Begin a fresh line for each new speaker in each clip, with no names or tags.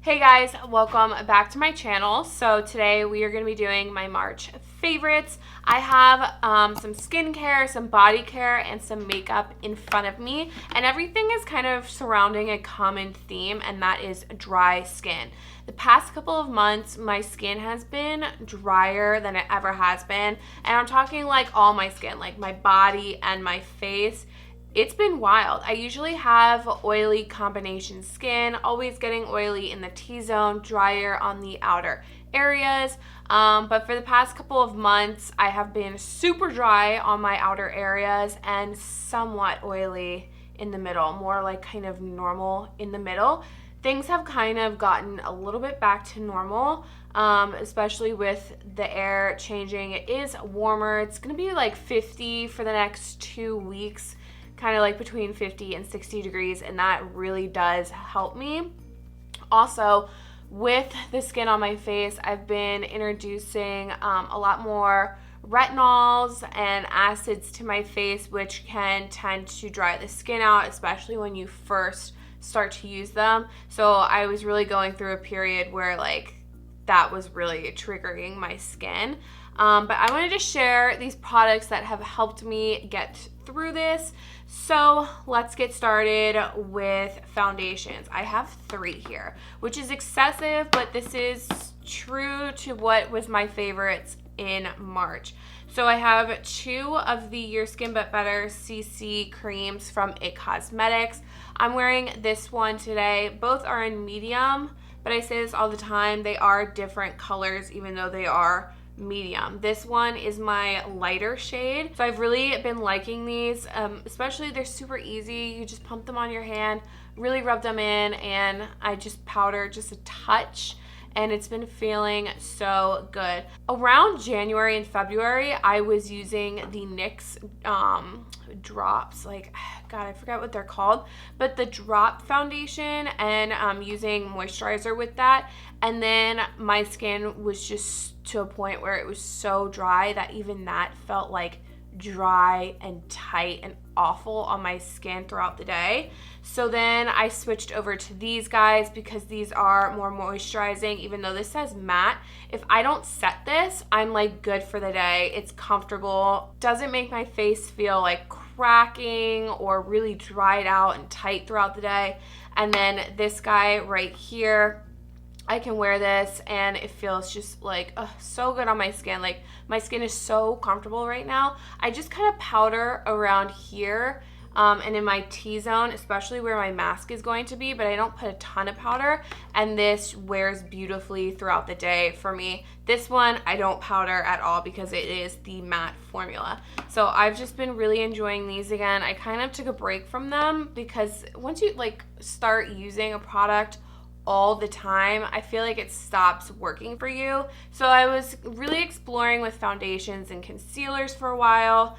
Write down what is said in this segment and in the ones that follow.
Hey guys, welcome back to my channel. So today we are going to be doing my March favorites. I have some skincare, some body care, and some makeup in front of me, and everything is kind of surrounding a common theme, and that is dry skin. The past couple of months, my skin has been drier than it ever has been, and I'm talking like all my skin, like my body and my face. It's been wild. I usually have oily combination skin, always getting oily in the T-zone, drier on the outer areas. But for the past couple of months, I have been super dry on my outer areas and somewhat oily in the middle, more like kind of normal in the middle. Things have kind of gotten a little bit back to normal, especially with the air changing. It is warmer. It's going to be like 50 for the next 2 weeks. Kind of like between 50 and 60 degrees, and that really does help me. Also, with the skin on my face, I've been introducing a lot more retinols and acids to my face, which can tend to dry the skin out, especially when you first start to use them. So I was really going through a period where that was really triggering my skin. But I wanted to share these products that have helped me get through this. So let's get started with foundations. I have 3 here, which is excessive, but this is true to what was my favorites in March. So I have 2 of the Your Skin But Better CC creams from It Cosmetics. I'm wearing this one today. Both are in medium, but I say this all the time, they are different colors even though they are medium. This one is my lighter shade. So I've really been liking these, especially they're super easy. You just pump them on your hand, really rub them in, and I just powder just a touch, and it's been feeling so good. Around January and February, I was using the NYX drops, God, I forgot what they're called, but the drop foundation, and using moisturizer with that. And then my skin was just to a point where it was so dry that even that felt like dry and tight and awful on my skin throughout the day. So then I switched over to these guys because these are more moisturizing. Even though this says matte, if I don't set this, I'm like good for the day. It's comfortable, doesn't make my face feel like cracking or really dried out and tight throughout the day. And then this guy right here, I can wear this and it feels just so good on my skin. Like, my skin is so comfortable right now. I just kind of powder around here and in my T-zone, especially where my mask is going to be, but I don't put a ton of powder, and this wears beautifully throughout the day for me. This one I don't powder at all because it is the matte formula. So I've just been really enjoying these again. I kind of took a break from them because once you start using a product all the time, I feel like it stops working for you. So I was really exploring with foundations and concealers for a while,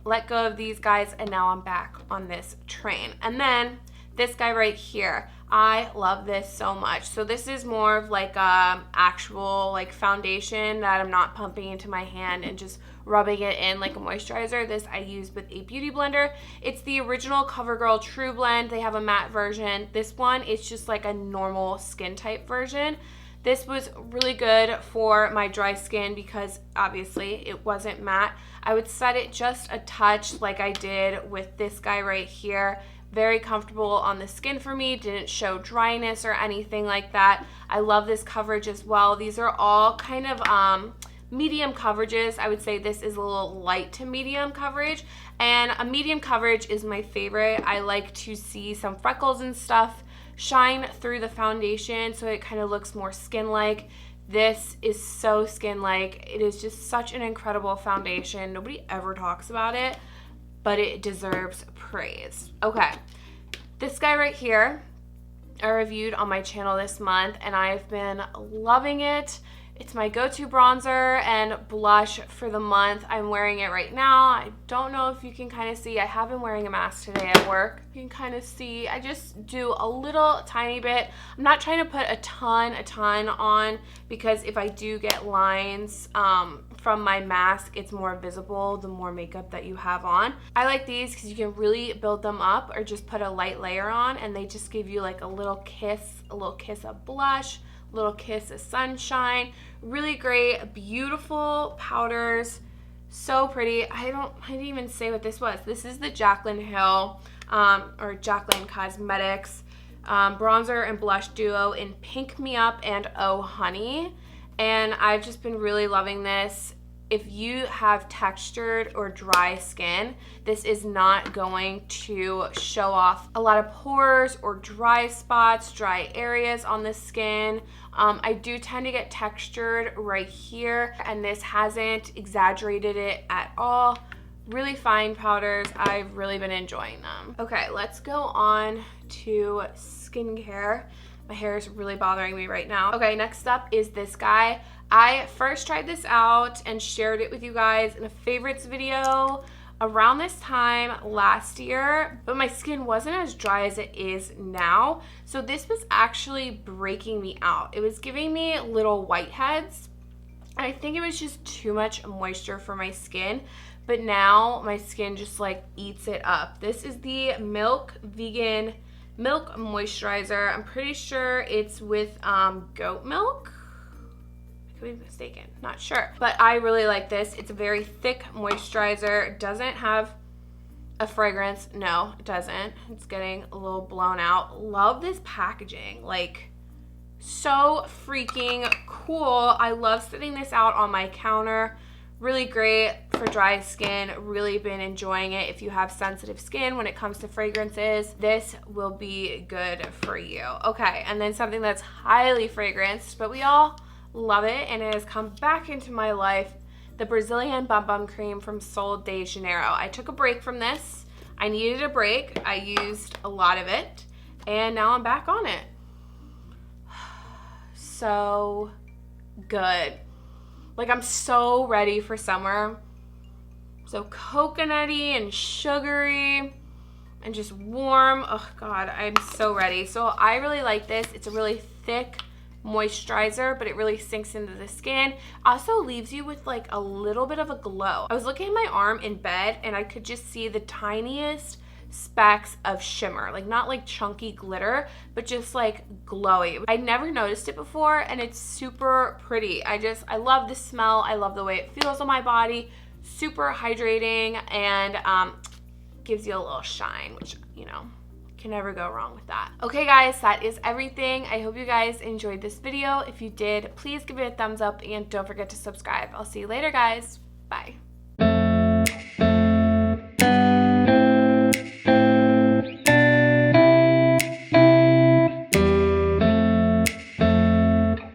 let go of these guys, and now I'm back on this train. And then this guy right here, I love this so much. So this is more of actual foundation that I'm not pumping into my hand and just rubbing it in like a moisturizer. This I use with a beauty blender. It's the original CoverGirl True Blend. They have a matte version. This one is just like a normal skin type version. This was really good for my dry skin because obviously it wasn't matte. I would set it just a touch like I did with this guy right here. Very comfortable on the skin for me, didn't show dryness or anything like that. I love this coverage as well. These are all kind of medium coverages. I would say this is a little light to medium coverage, and a medium coverage is my favorite. I like to see some freckles and stuff shine through the foundation so it kind of looks more skin-like. This is so skin-like. It is just such an incredible foundation. Nobody ever talks about it, but it deserves praise. Okay, this guy right here I reviewed on my channel this month, and I've been loving it. It's my go-to bronzer and blush for the month. I'm wearing it right now. I don't know if you can kind of see. I have been wearing a mask today at work. You can kind of see. I just do a little tiny bit. I'm not trying to put a ton on, because if I do get lines from my mask, it's more visible the more makeup that you have on. I like these because you can really build them up or just put a light layer on, and they just give you like a little kiss of blush, little kiss of sunshine. Really great, beautiful powders, so pretty. I didn't even say what this was. This is the Jaclyn Hill or Jaclyn Cosmetics bronzer and blush duo in Pink Me Up and Oh Honey, and I've just been really loving this. If you have textured or dry skin, this is not going to show off a lot of pores or dry spots, dry areas on the skin. I do tend to get textured right here, and this hasn't exaggerated it at all. Really fine powders. I've really been enjoying them. Okay, let's go on to skincare. My hair is really bothering me right now. Okay, next up is this guy. I first tried this out and shared it with you guys in a favorites video around this time last year, but my skin wasn't as dry as it is now. So this was actually breaking me out. It was giving me little whiteheads. I think it was just too much moisture for my skin, but now my skin just like eats it up. This is the Milk Vegan Milk Moisturizer. I'm pretty sure it's with goat milk. I could be mistaken, not sure. But I really like this. It's a very thick moisturizer. It doesn't have a fragrance. No, it doesn't. It's getting a little blown out. Love this packaging. Like, so freaking cool. I love setting this out on my counter. Really great for dry skin. Really been enjoying it. If you have sensitive skin when it comes to fragrances, this will be good for you. Okay, and then something that's highly fragranced, but we all love it, and it has come back into my life, the Brazilian Bum Bum Cream from Sol de Janeiro. I took a break from this. I needed a break. I used a lot of it, and now I'm back on it. So good. Like, I'm so ready for summer. So coconutty and sugary and just warm. Oh God, I'm so ready. So I really like this. It's a really thick moisturizer, but it really sinks into the skin. Also leaves you with like a little bit of a glow. I was looking at my arm in bed and I could just see the tiniest specks of shimmer, like not like chunky glitter, but just like glowy. I never noticed it before, and it's super pretty. I love the smell. I love the way it feels on my body. Super hydrating, and gives you a little shine, which, you know, can never go wrong with that. Okay guys, that is everything. I hope you guys enjoyed this video. If you did, please give it a thumbs up and don't forget to subscribe. I'll see you later guys. Bye.